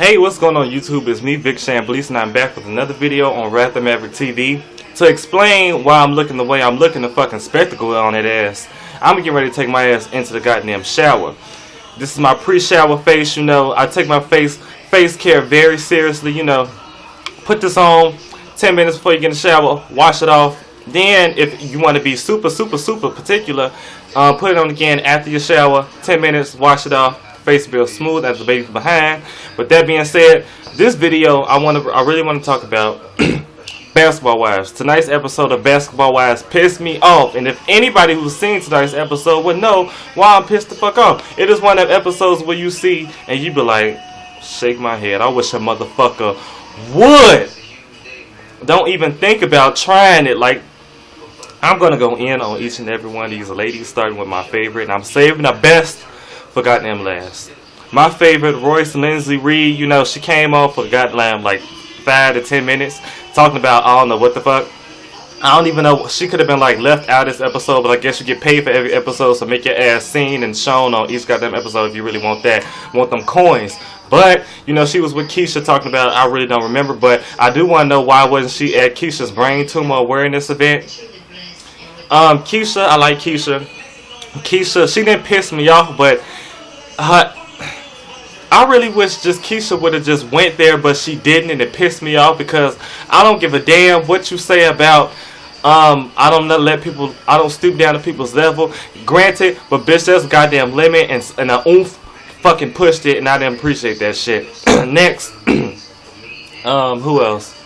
Hey, what's going on YouTube? It's me, Vic Shambliss, and I'm back with another video on Rather Maverick TV to explain why I'm looking the way I'm looking, the fucking spectacle on that ass. I'm getting ready to take my ass into the goddamn shower. This is my pre-shower face, you know. I take my face care very seriously, you know. Put this on 10 minutes before you get in the shower, wash it off. Then, if you want to be super particular, put it on again after your shower, 10 minutes, wash it off. Face real smooth as the baby behind. With that being said, this video I really want to talk about Basketball Wives. Tonight's episode of Basketball Wives pissed me off, and if anybody who's seen tonight's episode would know why I'm pissed the fuck off. It is one of the episodes where you see and you be like, shake my head. I wish a motherfucker would. Don't even think about trying it. Like, I'm gonna go in on each and every one of these ladies, starting with my favorite, and I'm saving the best for goddamn last. My favorite, Royce Lindsay Reed, you know, she came off for goddamn like 5 to 10 minutes talking about I don't know what the fuck. I don't even know. She could have been like left out of this episode, but I guess you get paid for every episode, so make your ass seen and shown on each goddamn episode if you really want that. Want them coins. But, you know, she was with Keisha talking about, I really don't remember, but I do want to know why wasn't she at Keisha's brain tumor awareness event. Keisha, I like Keisha. Keisha, she didn't piss me off, but I really wish just Keisha would have just went there, but she didn't, and it pissed me off because I don't give a damn what you say about I don't stoop down to people's level. Granted, but bitch, there's a goddamn limit, and a oomph fucking pushed it, and I didn't appreciate that shit. Next, who else?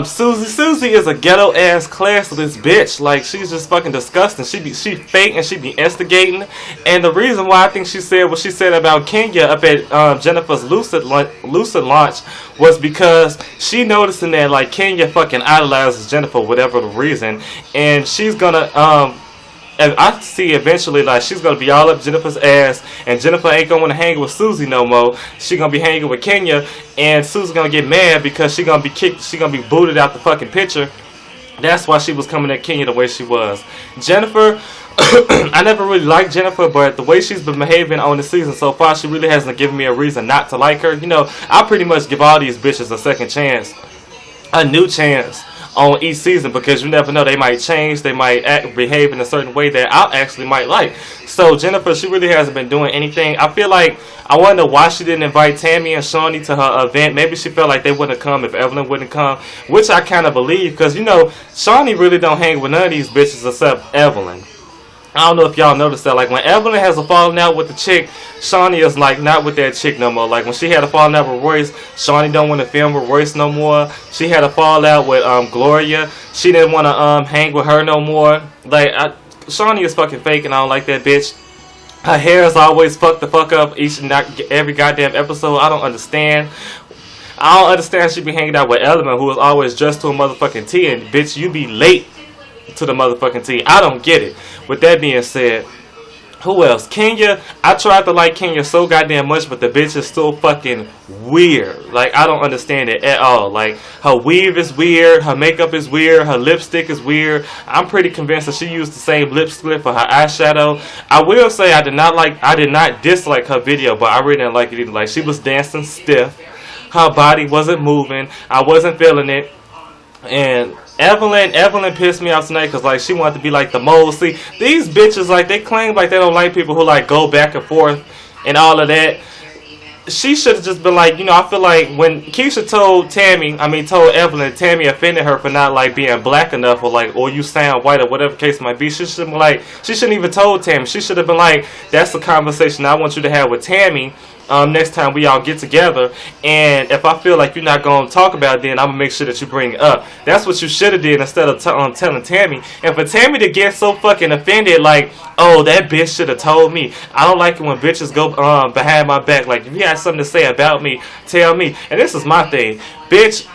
Susie is a ghetto ass classless bitch. Like, she's just fucking disgusting. She fake and she be instigating. And the reason why I think she said what she said about Kenya up at Jennifer's Lucid launch was because she noticing that like Kenya fucking idolizes Jennifer, whatever the reason, and she's gonna and I see eventually like she's gonna be all up Jennifer's ass, and Jennifer ain't gonna wanna hang with Susie no more. She gonna be hanging with Kenya, and Susie's gonna get mad because she gonna be kicked. She gonna be booted out the fucking picture. That's why she was coming at Kenya the way she was. Jennifer, I never really liked Jennifer, but the way she's been behaving on the season so far, she really hasn't given me a reason not to like her. You know, I pretty much give all these bitches a second chance, a new chance on each season, because you never know, they might change, they might behave in a certain way that I actually might like. So Jennifer, she really hasn't been doing anything. I feel like, I want to know why she didn't invite Tammy and Shawnee to her event. Maybe she felt like they wouldn't come if Evelyn wouldn't come, which I kind of believe, because you know, Shawnee really don't hang with none of these bitches except Evelyn. I don't know if y'all noticed that, like when Evelyn has a falling out with the chick, Shawnee is like not with that chick no more. Like when she had a falling out with Royce, Shawnee don't want to film with Royce no more. She had a fallout with Gloria. She didn't want to hang with her no more. Like Shawnee is fucking fake, and I don't like that bitch. Her hair is always fucked the fuck up each and every goddamn episode. I don't understand. I don't understand she be hanging out with Element, who is always dressed to a motherfucking T, and bitch, you be late to the motherfucking T. I don't get it. With that being said, who else? Kenya. I tried to like Kenya so goddamn much, but the bitch is still fucking weird. Like, I don't understand it at all. Like, her weave is weird, her makeup is weird, her lipstick is weird. I'm pretty convinced that she used the same lipstick for her eyeshadow. I will say I did not dislike her video, but I really didn't like it either. Like, she was dancing stiff. Her body wasn't moving. I wasn't feeling it. And Evelyn pissed me off tonight because like she wanted to be like the mole. See, these bitches, like, they claim like they don't like people who like go back and forth and all of that. She should have just been like, you know, I feel like when Keisha told Evelyn, Tammy offended her for not like being black enough, or like, or you sound white, or whatever case might be. She shouldn't even told Tammy. She should have been like, that's the conversation I want you to have with Tammy next time we all get together, and if I feel like you're not going to talk about it, then I'm going to make sure that you bring it up. That's what you should have did instead of telling Tammy. And for Tammy to get so fucking offended, like, oh, that bitch should have told me. I don't like it when bitches go behind my back. Like, if you got something to say about me, tell me. And this is my thing. Bitch,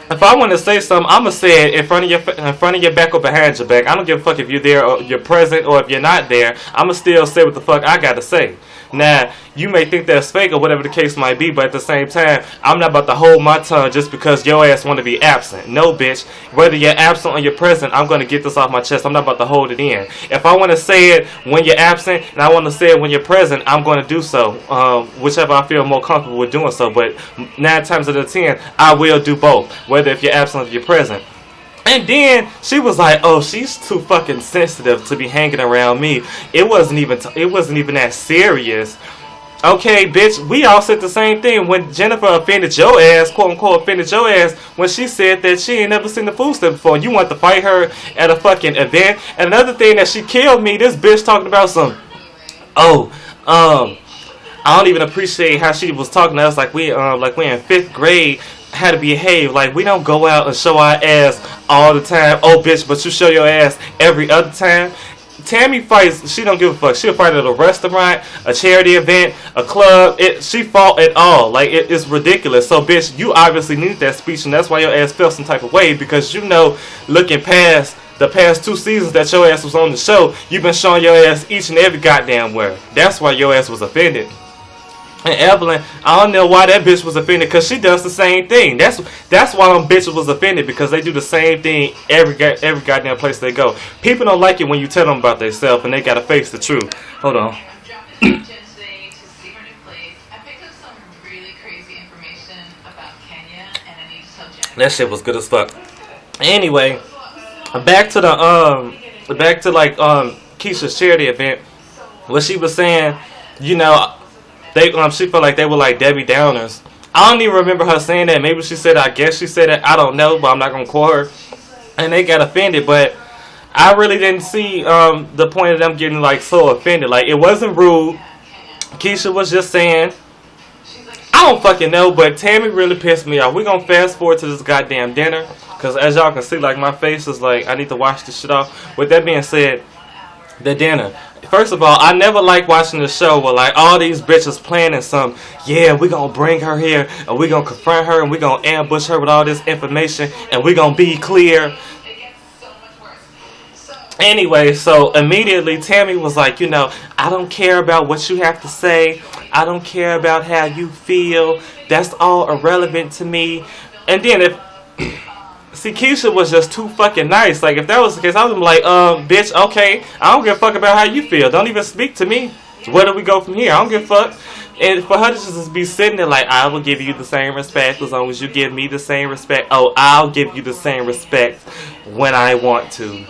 if I want to say something, I'm going to say it in front of your back or behind your back. I don't give a fuck if you're there or you're present, or if you're not there. I'm going to still say what the fuck I got to say. Now, you may think that's fake or whatever the case might be, but at the same time, I'm not about to hold my tongue just because your ass want to be absent. No, bitch. Whether you're absent or you're present, I'm going to get this off my chest. I'm not about to hold it in. If I want to say it when you're absent and I want to say it when you're present, I'm going to do so. Whichever I feel more comfortable with doing so. But 9 times out of 10, I will do both. Whether if you're absent or if you're present. And then she was like, "Oh, she's too fucking sensitive to be hanging around me. It wasn't even that serious." Okay, bitch, we all said the same thing when Jennifer offended your ass, quote unquote, offended your ass when she said that she ain't never seen the food stamp before. You want to fight her at a fucking event. And another thing that she killed me, this bitch talking about some, I don't even appreciate how she was talking to us like we in 5th grade. How to behave. Like, we don't go out and show our ass all the time. Oh, bitch, but you show your ass every other time. Tammy fights, she don't give a fuck. She'll fight at a restaurant, a charity event, a club. She fought at all. Like, it's ridiculous. So, bitch, you obviously need that speech, and that's why your ass felt some type of way, because you know, looking past the past 2 seasons that your ass was on the show, you've been showing your ass each and every goddamn where. That's why your ass was offended. And Evelyn, I don't know why that bitch was offended, because she does the same thing. That's why them bitches was offended, because they do the same thing every goddamn place they go. People don't like it when you tell them about themselves and they gotta face the truth. Hold on. That shit was good as fuck. Anyway, back to Keisha's charity event. What she was saying, you know, she felt like they were like Debbie Downers. I don't even remember her saying that. Maybe she said, I guess she said it. I don't know, but I'm not going to quote her. And they got offended, but I really didn't see the point of them getting like so offended. Like, it wasn't rude. Keisha was just saying, I don't fucking know, but Tammy really pissed me off. We're going to fast forward to this goddamn dinner, because as y'all can see, like, my face is like, I need to wash this shit off. With that being said, the dinner. First of all, I never like watching the show where like all these bitches planning some, yeah, we're going to bring her here and we're going to confront her and we're going to ambush her with all this information and we're going to be clear. Anyway, so immediately Tammy was like, you know, I don't care about what you have to say. I don't care about how you feel. That's all irrelevant to me. And then see, Keisha was just too fucking nice. Like, if that was the case, I was like, bitch, okay, I don't give a fuck about how you feel. Don't even speak to me. Where do we go from here? I don't give a fuck. And for her to just be sitting there like, I will give you the same respect as long as you give me the same respect. Oh, I'll give you the same respect when I want to.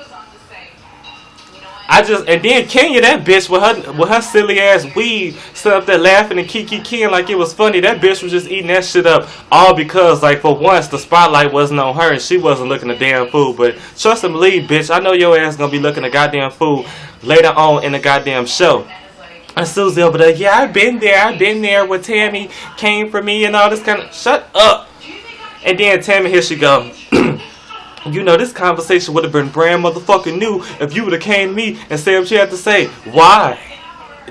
And then Kenya, that bitch with her silly ass weed, stood up there laughing and kikiing like it was funny. That bitch was just eating that shit up, all because, like, for once the spotlight wasn't on her and she wasn't looking a damn fool. But trust and believe, bitch, I know your ass gonna be looking a goddamn fool later on in the goddamn show. And Susie over there, yeah, I've been there where Tammy came for me and all this kind of, shut up. And then Tammy, here she go. You know, this conversation would have been brand motherfucking new if you would have came to me and said what you had to say. Why?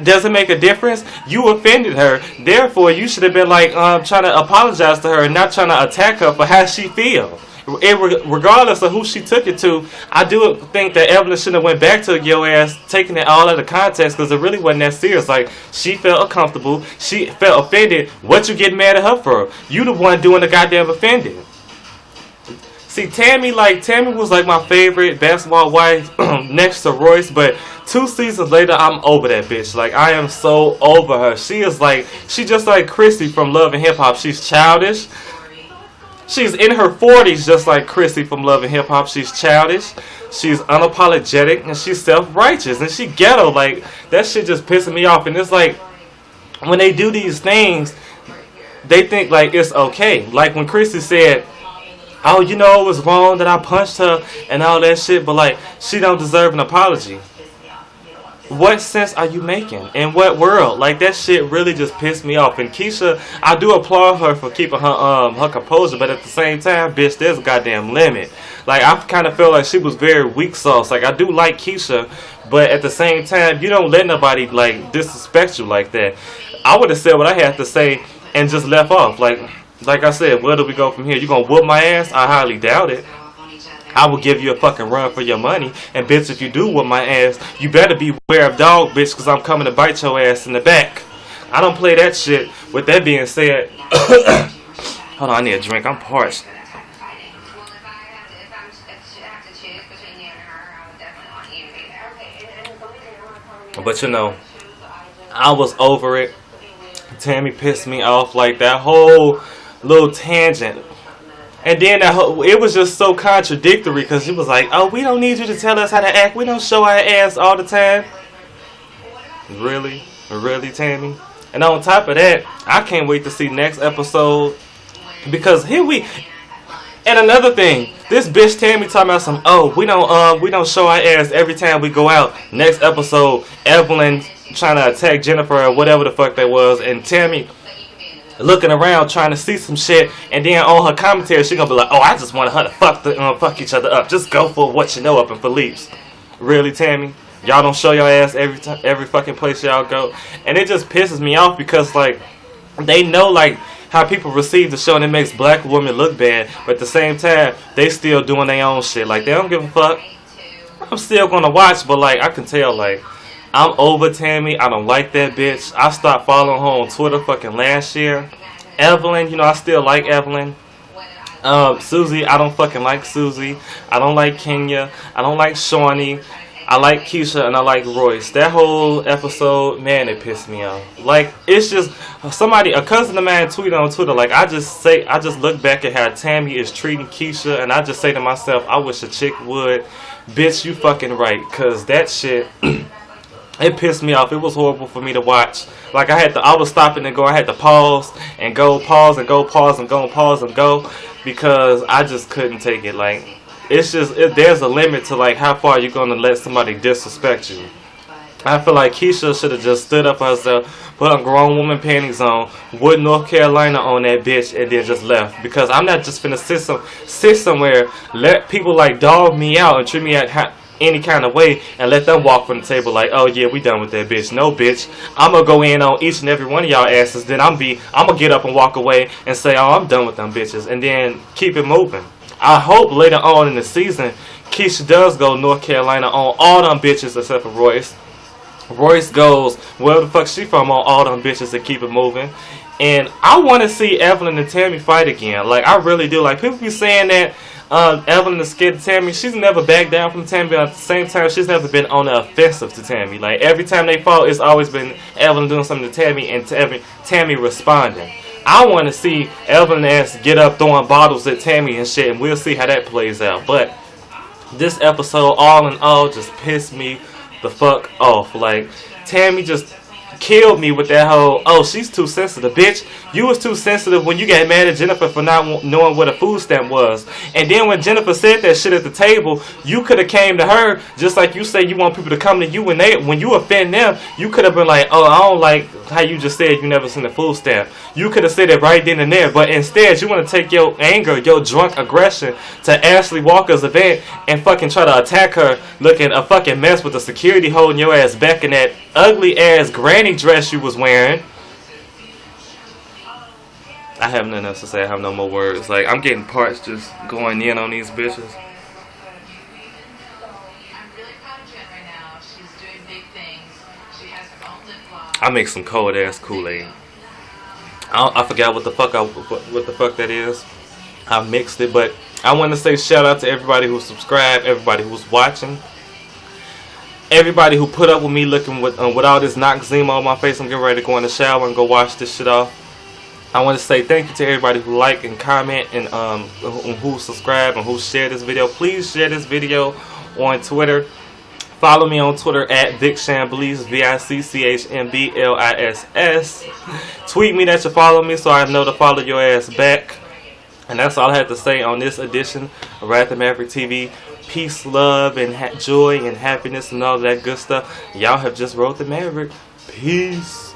Does it make a difference? You offended her. Therefore, you should have been like trying to apologize to her and not trying to attack her for how she feels. Regardless of who she took it to, I do think that Evelyn shouldn't have went back to your ass, taking it all out of context, because it really wasn't that serious. Like, she felt uncomfortable. She felt offended. What you getting mad at her for? You the one doing the goddamn offending. See, Tammy was like my favorite basketball wife next to Royce, but 2 seasons later, I'm over that bitch. Like, I am so over her. She just like Chrissy from Love and Hip Hop. She's childish. She's in her 40s, just like Chrissy from Love and Hip Hop. She's childish. She's unapologetic, and she's self-righteous, and she ghetto. Like, that shit just pissing me off. And it's like, when they do these things, they think like it's okay. Like when Chrissy said, oh, you know, it was wrong that I punched her and all that shit, but like, she don't deserve an apology. What sense are you making? In what world? Like, that shit really just pissed me off. And Keisha, I do applaud her for keeping her composure, but at the same time, bitch, there's a goddamn limit. Like, I kind of felt like she was very weak sauce. Like, I do like Keisha, but at the same time, you don't let nobody like disrespect you like that. I would have said what I had to say and just left off. Like I said, where do we go from here? You gonna whoop my ass? I highly doubt it. I will give you a fucking run for your money. And bitch, if you do whoop my ass, you better beware of dog, bitch, because I'm coming to bite your ass in the back. I don't play that shit. With that being said, hold on, I need a drink. I'm parched. But you know, I was over it. Tammy pissed me off, like that whole little tangent. And then it was just so contradictory because she was like, oh, we don't need you to tell us how to act. We don't show our ass all the time. Really? Really, Tammy? And on top of that, I can't wait to see next episode. Because here we... And another thing, this bitch Tammy talking about some, oh, we don't show our ass every time we go out. Next episode, Evelyn trying to attack Jennifer or whatever the fuck that was, and Tammy looking around trying to see some shit, and then on her commentary she gonna be like, oh, I just wanted her to fuck each other up. Just go for what you know up in Philippe's. Really, Tammy? Y'all don't show your ass every fucking place y'all go, and it just pisses me off because like they know like how people receive the show and it makes black women look bad, but at the same time they still doing their own shit. Like they don't give a fuck. I'm still gonna watch, but like I can tell like I'm over Tammy. I don't like that bitch. I stopped following her on Twitter fucking last year. Evelyn, you know, I still like Evelyn. Susie, I don't fucking like Susie. I don't like Kenya. I don't like Shawnee. I like Keisha and I like Royce. That whole episode, man, it pissed me off. Like, it's just a cousin of mine tweeted on Twitter, like, I just look back at how Tammy is treating Keisha, and I just say to myself, I wish a chick would. Bitch, you fucking right. Because that shit, it pissed me off. It was horrible for me to watch. Like, I was stopping and go. I had to pause and go, pause and go, pause and go, pause and go. Because I just couldn't take it. Like, it's just, there's a limit to like how far you're gonna let somebody disrespect you. I feel like Keisha should have just stood up for herself, put on grown woman panties on, Wood, North Carolina on that bitch, and then just left. Because I'm not just finna sit somewhere, let people like dog me out and treat me any kind of way, and let them walk from the table like, oh yeah, we done with that bitch. No, bitch, I'm gonna go in on each and every one of y'all asses. Then I'm gonna get up and walk away and say, oh, I'm done with them bitches, and then keep it moving. I hope later on in the season, Keisha does go North Carolina on all them bitches except for Royce. Royce goes where the fuck she from on all them bitches and keep it moving. And I want to see Evelyn and Tammy fight again. Like, I really do. Like, people be saying that Evelyn is scared of Tammy. She's never backed down from Tammy, but at the same time, she's never been on the offensive to Tammy. Like, every time they fought, it's always been Evelyn doing something to Tammy and Tammy responding. I want to see Evelyn ass get up throwing bottles at Tammy and shit, and we'll see how that plays out. But this episode, all in all, just pissed me the fuck off. Like, Tammy just killed me with that whole, oh, she's too sensitive. Bitch, you was too sensitive when you got mad at Jennifer for not knowing what a food stamp was. And then when Jennifer said that shit at the table, you could have came to her, just like you say you want people to come to you when you offend them, you could have been like, oh, I don't like how you just said you never seen a food stamp. You could have said it right then and there, but instead you want to take your anger, your drunk aggression to Ashley Walker's event and fucking try to attack her looking a fucking mess with the security holding your ass back in that ugly ass granny dress you was wearing. I have nothing else to say. I have no more words. Like, I'm getting parts just going in on these bitches. I make some cold ass Kool-Aid. I forgot what the fuck that is. I mixed it, but I want to say shout out to everybody who subscribed, everybody who's watching, everybody who put up with me looking with all this Noxzema on my face. I'm getting ready to go in the shower and go wash this shit off. I want to say thank you to everybody who like and comment and who subscribe and who share this video. Please share this video on Twitter. Follow me on Twitter at VicChambliss, VICCHMBLISS. Tweet me that you follow me so I know to follow your ass back. And that's all I have to say on this edition of Wrath of Maverick TV. Peace, love, and joy and happiness and all that good stuff. Y'all have just wrote the Maverick. Peace.